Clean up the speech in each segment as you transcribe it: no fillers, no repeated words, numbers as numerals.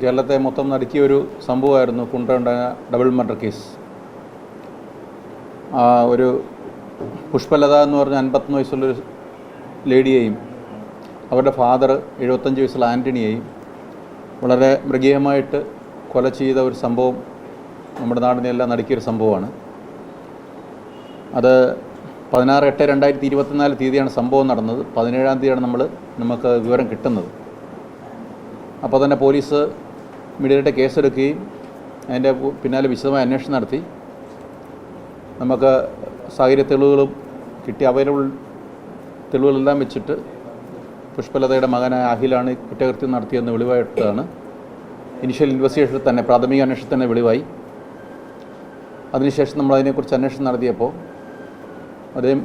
കേരളത്തെ മൊത്തം നടുക്കിയ ഒരു സംഭവമായിരുന്നു കുണ്ടറ ഡബിൾ മർഡർ കേസ്. ഒരു പുഷ്പലത എന്ന് പറഞ്ഞ 51 വയസ്സുള്ളൊരു ലേഡിയെയും അവരുടെ ഫാദർ 75 വയസ്സുള്ള ആൻ്റണിയെയും വളരെ മൃഗീയമായിട്ട് കൊല ചെയ്ത ഒരു സംഭവം നമ്മുടെ നാടിനെല്ലാം നടുക്കിയൊരു സംഭവമാണ്. അത് 16/8/2024 തീയതിയാണ് സംഭവം നടന്നത്. 17-ാം തീയതിയാണ് നമുക്ക് വിവരം കിട്ടുന്നത്. അപ്പോൾ തന്നെ പോലീസ് ഇമ്മീഡിയറ്റ് കേസെടുക്കുകയും അതിൻ്റെ പിന്നാലെ വിശദമായ അന്വേഷണം നടത്തി നമുക്ക് സാഹചര്യ തെളിവുകളും കിട്ടി. അവൈലബിൾ തെളിവുകളെല്ലാം വെച്ചിട്ട് പുഷ്പലതയുടെ മകനായ അഖിലാണ് കുറ്റകൃത്യം നടത്തിയെന്ന് വെളിവായിട്ടാണ് ഇനിഷ്യൽ ഇൻവെസ്റ്റിഗേഷനിൽ തന്നെ, പ്രാഥമിക അന്വേഷണത്തിൽ തന്നെ വെളിവായി. അതിനുശേഷം നമ്മൾ അതിനെക്കുറിച്ച് അന്വേഷണം നടത്തിയപ്പോൾ അദ്ദേഹം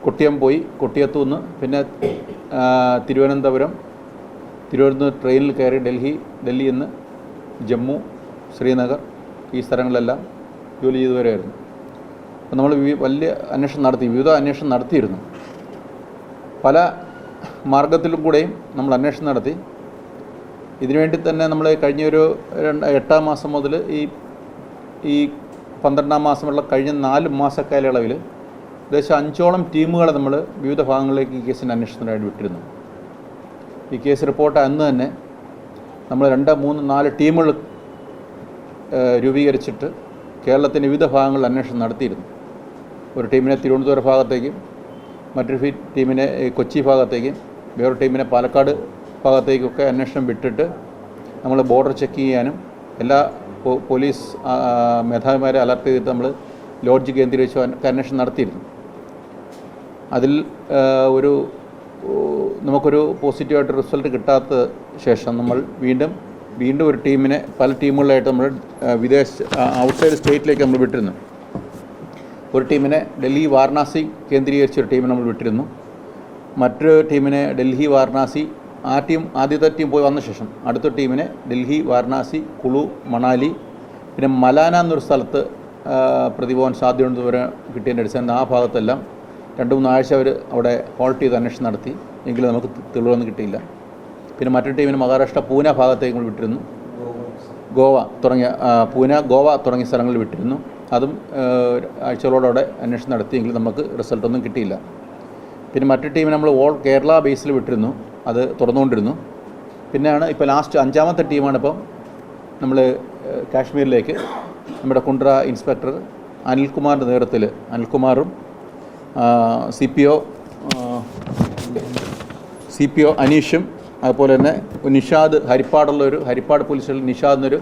കൊട്ടിയം പോയി, കൊട്ടിയത്തു നിന്ന് പിന്നെ തിരുവനന്തപുരം ട്രെയിനിൽ കയറി ഡൽഹിയിൽ നിന്ന് ജമ്മു, ശ്രീനഗർ ഈ സ്ഥലങ്ങളിലെല്ലാം ജോലി ചെയ്തു വരികയായിരുന്നു. അപ്പോൾ നമ്മൾ വലിയ വിവിധ അന്വേഷണം നടത്തിയിരുന്നു. പല മാർഗത്തിലും കൂടെയും നമ്മൾ അന്വേഷണം നടത്തി. ഇതിനുവേണ്ടി തന്നെ നമ്മൾ കഴിഞ്ഞൊരു 8-ാം മാസം മുതൽ ഈ 12-ാം മാസമുള്ള കഴിഞ്ഞ 4 മാസക്കാലയളവിൽ ഏകദേശം 5ഓളം ടീമുകളെ നമ്മൾ വിവിധ ഭാഗങ്ങളിലേക്ക് ഈ കേസിൻ്റെ അന്വേഷണത്തിനായിട്ട് വിട്ടിരുന്നു. ഈ കേസ് റിപ്പോർട്ട് അന്ന് തന്നെ നമ്മൾ 2, 3, 4 ടീമുകൾ രൂപീകരിച്ചിട്ട് കേരളത്തിൻ്റെ വിവിധ ഭാഗങ്ങളിൽ അന്വേഷണം നടത്തിയിരുന്നു. ഒരു ടീമിനെ തിരുവനന്തപുരം ഭാഗത്തേക്കും, മറ്റൊരു ടീമിനെ കൊച്ചി ഭാഗത്തേക്കും, വേറൊരു ടീമിനെ പാലക്കാട് ഭാഗത്തേക്കൊക്കെ അന്വേഷണം വിട്ടിട്ട് നമ്മൾ ബോർഡർ ചെക്ക് ചെയ്യാനും എല്ലാ പോലീസ് മേധാവിമാരെ അലർട്ട് ചെയ്തിട്ട് നമ്മൾ ലോഡ്ജ് കേന്ദ്രീകരിച്ച് അന്വേഷണം നടത്തിയിരുന്നു. അതിൽ നമുക്കൊരു പോസിറ്റീവായിട്ട് റിസൾട്ട് കിട്ടാത്ത ശേഷം നമ്മൾ വീണ്ടും ഒരു ടീമിനെ പല ടീമുകളായിട്ട് നമ്മൾ ഔട്ട്സൈഡ് സ്റ്റേറ്റിലേക്ക് നമ്മൾ വിട്ടിരുന്നു. ഒരു ടീമിനെ ഡൽഹി വാരണാസി കേന്ദ്രീകരിച്ചൊരു ടീമിനെ നമ്മൾ വിട്ടിരുന്നു. മറ്റൊരു ടീമിനെ ഡൽഹി വാരണാസി, ആദ്യത്തെ ടീം പോയി വന്ന ശേഷം അടുത്ത ടീമിനെ ഡൽഹി, വാരണാസി, കുളു, മണാലി, പിന്നെ മലാന എന്നൊരു സ്ഥലത്ത് പ്രതിപോകാൻ സാധ്യതയുണ്ട് വരെ കിട്ടിയതിൻ്റെ അടിസ്ഥാനത്തിൽ ആ ഭാഗത്തെല്ലാം 2-3 ആഴ്ച അവർ അവിടെ ഹോൾട്ട് ചെയ്ത് അന്വേഷണം നടത്തി. എങ്കിലും നമുക്ക് തെളിവൊന്നും കിട്ടിയില്ല. പിന്നെ മറ്റൊരു ടീമിന് മഹാരാഷ്ട്ര, പൂന ഭാഗത്തേക്ക് നമ്മൾ വിട്ടിരുന്നു. പൂന, ഗോവ തുടങ്ങിയ സ്ഥലങ്ങളിൽ വിട്ടിരുന്നു. അതും ആഴ്ചകളോടെ അന്വേഷണം നടത്തിയെങ്കിലും നമുക്ക് റിസൾട്ടൊന്നും കിട്ടിയില്ല. പിന്നെ മറ്റൊരു ടീമിനെ നമ്മൾ ഓൾ കേരള ബേസിൽ വിട്ടിരുന്നു. അത് തുറന്നുകൊണ്ടിരുന്നു. പിന്നെയാണ് ഇപ്പോൾ ലാസ്റ്റ് 5ാമത്തെ ടീമാണ് ഇപ്പം നമ്മൾ കാശ്മീരിലേക്ക് നമ്മുടെ കുണ്ട്ര ഇൻസ്പെക്ടർ അനിൽകുമാറിൻ്റെ നേതൃത്വത്തിൽ, അനിൽകുമാറും സി പി ഒ അനീഷും അതുപോലെ തന്നെ നിഷാദ്, ഹരിപ്പാട് പോലീസിൽ നിഷാദ് എന്നൊരു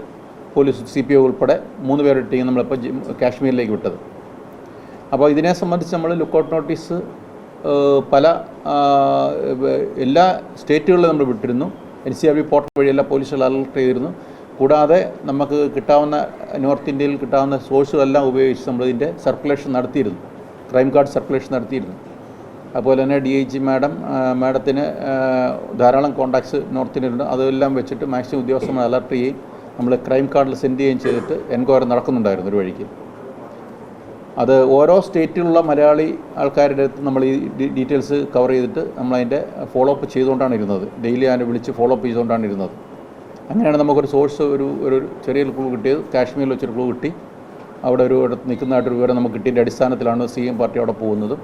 പോലീസ് CPO ഉൾപ്പെടെ 3 പേരുടെ ടീം നമ്മളിപ്പോൾ കാശ്മീരിലേക്ക് വിട്ടത്. അപ്പോൾ ഇതിനെ സംബന്ധിച്ച് നമ്മൾ ലുക്കൗട്ട് നോട്ടീസ് പല എല്ലാ സ്റ്റേറ്റുകളിലും നമ്മൾ വിട്ടിരുന്നു. NCRB പോർട്ടൽ വഴി എല്ലാ പോലീസുകൾ അലർട്ട് ചെയ്തിരുന്നു. കൂടാതെ നമുക്ക് കിട്ടാവുന്ന നോർത്ത് ഇന്ത്യയിൽ കിട്ടാവുന്ന സോഴ്സുകളെല്ലാം ഉപയോഗിച്ച് നമ്മളിതിൻ്റെ സർക്കുലേഷൻ നടത്തിയിരുന്നു, ക്രൈം കാർഡ് സർക്കുലേഷൻ നടത്തിയിരുന്നു. അതുപോലെ തന്നെ DIG മാഡത്തിന് ധാരാളം കോൺടാക്ട്സ് നോർത്ത് ഇന്ത്യയിലുണ്ട്. അതെല്ലാം വെച്ചിട്ട് മാക്സിമം ഉദ്യോഗസ്ഥന്മാർ അലർട്ട് ചെയ്യുകയും നമ്മൾ ക്രൈം കാർഡിൽ സെൻഡ് ചെയ്യുകയും ചെയ്തിട്ട് എൻക്വയറി നടക്കുന്നുണ്ടായിരുന്നു ഒരു വഴിക്ക്. അത് ഓരോ സ്റ്റേറ്റിലുള്ള മലയാളി ആൾക്കാരുടെ അടുത്ത് നമ്മൾ ഈ ഡീറ്റെയിൽസ് കവർ ചെയ്തിട്ട് നമ്മളതിൻ്റെ ഫോളോ അപ്പ് ചെയ്തുകൊണ്ടാണ് ഇരുന്നത്. ഡെയിലി അതിനെ വിളിച്ച് ഫോളോ അപ്പ് ചെയ്തുകൊണ്ടാണ് ഇരുന്നത്. അങ്ങനെയാണ് നമുക്കൊരു സോഴ്സ് ഒരു ചെറിയൊരു ക്ലൂ കിട്ടിയത്. കാശ്മീരിൽ വെച്ചൊരു ക്ലൂ കിട്ടി. അവിടെ ഇടത്ത് നിൽക്കുന്നതായിട്ടൊരു വിവരം നമുക്ക് കിട്ടിയതിൻ്റെ അടിസ്ഥാനത്തിലാണ് CM പാർട്ടി അവിടെ പോകുന്നത്.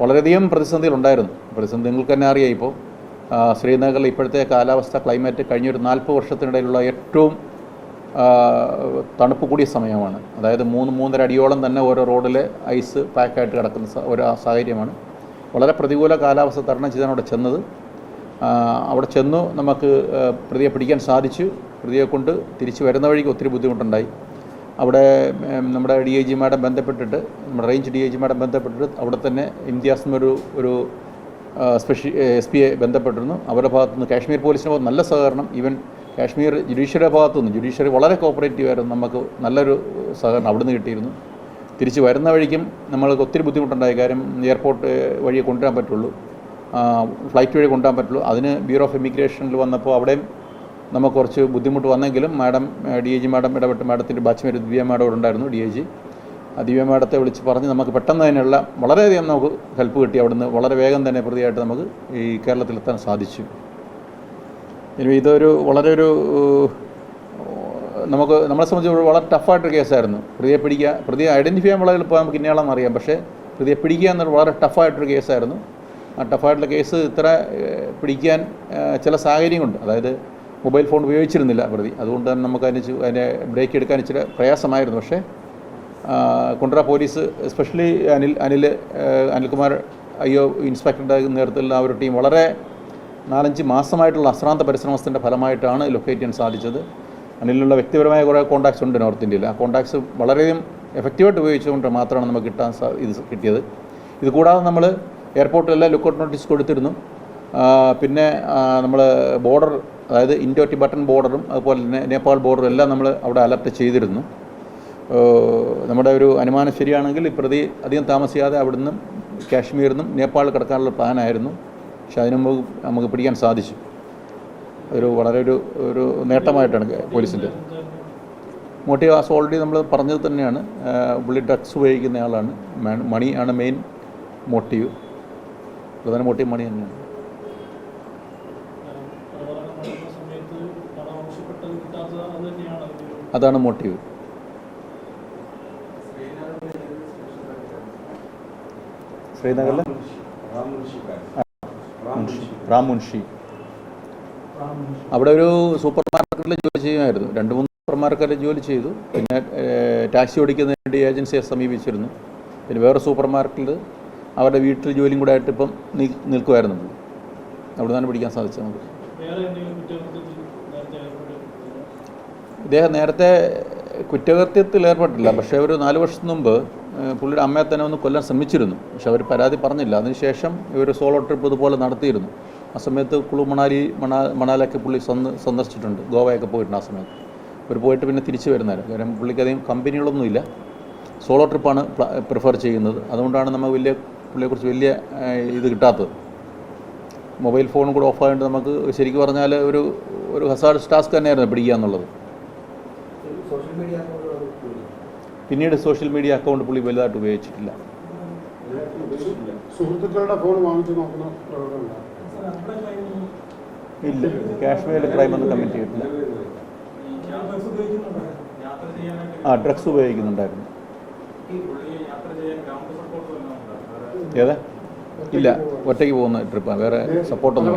വളരെയധികം പ്രതിസന്ധികളുണ്ടായിരുന്നു. പ്രതിസന്ധി നിങ്ങൾക്ക് തന്നെ അറിയാം. ഇപ്പോൾ ശ്രീനഗറിൽ ഇപ്പോഴത്തെ കാലാവസ്ഥ, ക്ലൈമറ്റ് കഴിഞ്ഞൊരു 40 വർഷത്തിനിടയിലുള്ള ഏറ്റവും തണുപ്പ് കൂടിയ സമയമാണ്. അതായത് 3-3.5 അടിയോളം തന്നെ ഓരോ റോഡിൽ ഐസ് പാക്കായിട്ട് കിടക്കുന്ന ഒരു സാഹചര്യമാണ്. വളരെ പ്രതികൂല കാലാവസ്ഥ തരണം ചെയ്താണ് അവിടെ ചെന്നത്. അവിടെ ചെന്നു നമുക്ക് പ്രതിയെ പിടിക്കാൻ സാധിച്ചു. പ്രതിയെ കൊണ്ട് തിരിച്ച് വരുന്ന വഴിക്ക് ഒത്തിരി ബുദ്ധിമുട്ടുണ്ടായി. അവിടെ നമ്മുടെ DIG മാഡം ബന്ധപ്പെട്ടിട്ട്, നമ്മുടെ റേഞ്ച് DIG മാഡം ബന്ധപ്പെട്ടിട്ട് അവിടെ തന്നെ ഇംതിയാസ് എന്നൊരു SP ബന്ധപ്പെട്ടിരുന്നു. അവരുടെ ഭാഗത്തുനിന്ന് കാശ്മീർ പോലീസിന് നല്ല സഹകരണം, ഈവൻ കാശ്മീർ ജുഡീഷ്യറിയുടെ ഭാഗത്തുനിന്ന് ജുഡീഷ്യറി വളരെ കോപ്പറേറ്റീവ് ആയിരുന്നു. നമുക്ക് നല്ലൊരു സഹകരണം അവിടുന്ന് കിട്ടിയിരുന്നു. തിരിച്ച് വരുന്ന വഴിക്കും നമ്മൾക്ക് ഒത്തിരി ബുദ്ധിമുട്ടുണ്ടായി. കാര്യം എയർപോർട്ട് വഴിയെ കൊണ്ടുവരാൻ പറ്റുള്ളൂ, ഫ്ലൈറ്റ് വഴി കൊണ്ടുവരാൻ പറ്റുള്ളൂ. അതിന് ബ്യൂറോ ഓഫ് ഇമിഗ്രേഷനിൽ വന്നപ്പോൾ അവിടെയും നമുക്ക് കുറച്ച് ബുദ്ധിമുട്ട് വന്നെങ്കിലും DIG മാഡം ഇടപെട്ട് മാഡത്തിൻ്റെ ബാച്ച്മേറ്റ് ദിവ്യ മാഡം ഇവിടെ ഉണ്ടായിരുന്നു. DIG ദിവ്യ മാഡത്തെ വിളിച്ച് പറഞ്ഞ് നമുക്ക് പെട്ടെന്ന് തന്നെയുള്ള വളരെയധികം നമുക്ക് ഹെൽപ്പ് കിട്ടി. അവിടുന്ന് വളരെ വേഗം തന്നെ പ്രതിയായിട്ട് നമുക്ക് ഈ കേരളത്തിലെത്താൻ സാധിച്ചു. ഇനി ഇതൊരു വളരെ നമ്മളെ സംബന്ധിച്ച് വളരെ ടഫായിട്ടൊരു കേസായിരുന്നു. പ്രതിയെ ഐഡൻറ്റിഫൈ ചെയ്യാൻ വളരെ എളുപ്പം, നമുക്ക് ഇന്നയാളെന്ന് അറിയാം. പക്ഷേ പ്രതിയെ പിടിക്കുക എന്നൊരു വളരെ ടഫായിട്ടൊരു കേസായിരുന്നു. ആ ടഫായിട്ടുള്ള കേസ് ഇത്ര പിടിക്കാൻ ചില സാഹചര്യമുണ്ട്. അതായത് മൊബൈൽ ഫോൺ ഉപയോഗിച്ചിരുന്നില്ല പ്രതി, അതുകൊണ്ട് തന്നെ നമുക്ക് അതിനെ ബ്രേക്ക് എടുക്കാൻ ഇച്ചിരി പ്രയാസമായിരുന്നു. പക്ഷേ കുണ്ട്ര പോലീസ്, എസ്പെഷ്യലി അനിൽകുമാർ ഇൻസ്പെക്ടറുടെ നേതൃത്വത്തിൽ ആ ഒരു ടീം വളരെ 4-5 മാസമായിട്ടുള്ള അശ്രാന്ത പരിശ്രമത്തിൻ്റെ ഫലമായിട്ടാണ് ലൊക്കേറ്റ് ചെയ്യാൻ സാധിച്ചത്. അനിലുള്ള വ്യക്തിപരമായ കുറേ കോൺടാക്ട്സ് ഉണ്ട് നോർത്ത് ഇന്ത്യയിൽ. ആ കോൺടാക്ട്സ് വളരെയധികം എഫക്റ്റീവായിട്ട് ഉപയോഗിച്ചുകൊണ്ട് മാത്രമാണ് നമുക്ക് കിട്ടിയത്. ഇത് കൂടാതെ നമ്മൾ എയർപോർട്ടിലെല്ലാം ലുക്കൗട്ട് നോട്ടീസ് കൊടുത്തിരുന്നു. പിന്നെ നമ്മൾ ബോർഡർ, അതായത് ഇൻഡോ ടിബറ്റൻ ബോർഡറും അതുപോലെ തന്നെ നേപ്പാൾ ബോർഡറും എല്ലാം നമ്മൾ അവിടെ അലർട്ട് ചെയ്തിരുന്നു. നമ്മുടെ ഒരു അനുമാനം ശരിയാണെങ്കിൽ ഈ പ്രതി അധികം താമസിയാതെ അവിടുന്ന് കാശ്മീരിൽ നിന്നും നേപ്പാളിൽ കിടക്കാനുള്ള പ്ലാനായിരുന്നു. പക്ഷെ അതിന് നമുക്ക് പിടിക്കാൻ സാധിച്ചു. വളരെ ഒരു നേട്ടമായിട്ടാണ് പോലീസിൻ്റെ മോട്ടീവ്. ഓൾറെഡി നമ്മൾ പറഞ്ഞത് തന്നെയാണ്. പുള്ളി ഡ്രഗ്സ് ഉപയോഗിക്കുന്ന ആളാണ്. മണി ആണ് മെയിൻ മോട്ടീവ്. പ്രധാന മോട്ടീവ് മണി തന്നെയാണ്. അതാണ് മോട്ടീവ്. ശ്രീനഗറിലെ റാം മുൻഷി അവിടെ ഒരു സൂപ്പർ മാർക്കറ്റിൽ ജോലി ചെയ്യുമായിരുന്നു. 2-3 സൂപ്പർ മാർക്കറ്റിൽ ജോലി ചെയ്തു. പിന്നെ ടാക്സി ഓടിക്കുന്നതിന് വേണ്ടി ഏജൻസിയെ സമീപിച്ചിരുന്നു. പിന്നെ വേറെ സൂപ്പർ മാർക്കറ്റിൽ അവരുടെ വീട്ടിൽ ജോലിയും കൂടെ ആയിട്ട് ഇപ്പം നിൽക്കുമായിരുന്നു. അവിടെ നിന്നാണ് പിടിക്കാൻ സാധിച്ചത് നമുക്ക്. ഇദ്ദേഹം നേരത്തെ കുറ്റകൃത്യത്തിൽ ഏർപ്പെട്ടില്ല. പക്ഷേ ഒരു 4 വർഷത്തിന് മുമ്പ് പുള്ളിയുടെ അമ്മയെ തന്നെ ഒന്ന് കൊല്ലാൻ ശ്രമിച്ചിരുന്നു. പക്ഷെ അവർ പരാതി പറഞ്ഞില്ല. അതിനുശേഷം ഇവർ സോളോ ട്രിപ്പ് ഇതുപോലെ നടത്തിയിരുന്നു. ആ സമയത്ത് കുളു മണാലൊക്കെ പുള്ളി സന്ദർശിച്ചിട്ടുണ്ട്. ഗോവയൊക്കെ പോയിട്ടുണ്ട്. ആ സമയത്ത് ഇവർ പോയിട്ട് പിന്നെ തിരിച്ചു വരുന്നവരും. കാരണം പുള്ളിക്കധികം കമ്പനികളൊന്നുമില്ല, സോളോ ട്രിപ്പാണ് പ്രിഫർ ചെയ്യുന്നത്. അതുകൊണ്ടാണ് നമ്മൾ പുള്ളിയെക്കുറിച്ച് വലിയ ഇത് കിട്ടാത്തത്. മൊബൈൽ ഫോണും കൂടെ ഓഫായതുകൊണ്ട് നമുക്ക് ശരിക്കും പറഞ്ഞാൽ ഒരു ഹസാർഡസ് ടാസ്ക് തന്നെയായിരുന്നു പിടിക്കുക എന്നുള്ളത്. പിന്നീട് സോഷ്യൽ മീഡിയ അക്കൗണ്ട് പുള്ളി വലുതായിട്ട് ഉപയോഗിച്ചിട്ടില്ല. ഇല്ല, കാശ്മീരിൽ ക്രൈമൊന്നും കമ്മിറ്റ് ചെയ്തിട്ടില്ല. ഡ്രഗ്സ് ഉപയോഗിക്കുന്നുണ്ടായിരുന്നു. ഏതാ? ഇല്ല, ഒറ്റയ്ക്ക് പോകുന്ന ട്രിപ്പാണ്, വേറെ സപ്പോർട്ടൊന്നും.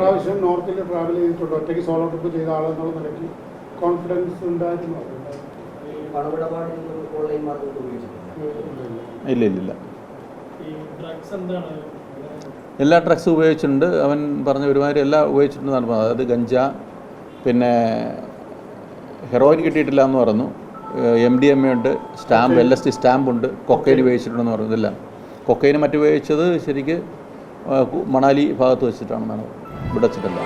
ഇല്ല. എല്ലാ ഡ്രഗ്സും ഉപയോഗിച്ചിട്ടുണ്ട്. അവൻ പറഞ്ഞ ഒരുമാതിരി എല്ലാം ഉപയോഗിച്ചിട്ടുണ്ടെന്നാണ് പറഞ്ഞത്. അതായത് ഗഞ്ച, പിന്നെ ഹെറോയിൻ കിട്ടിയിട്ടില്ല എന്ന് പറഞ്ഞു, MDMA ഉണ്ട്, സ്റ്റാമ്പ് LSD സ്റ്റാമ്പുണ്ട്, കൊക്കൈൻ ഉപയോഗിച്ചിട്ടുണ്ടെന്ന് പറഞ്ഞു. ഇതെല്ലാം കൊക്കൈന് മറ്റുപയോഗിച്ചത് ശരിക്ക് മണാലി ഭാഗത്ത് വെച്ചിട്ടാണെന്നാണ്, ഇവിടെ വെച്ചിട്ടല്ല.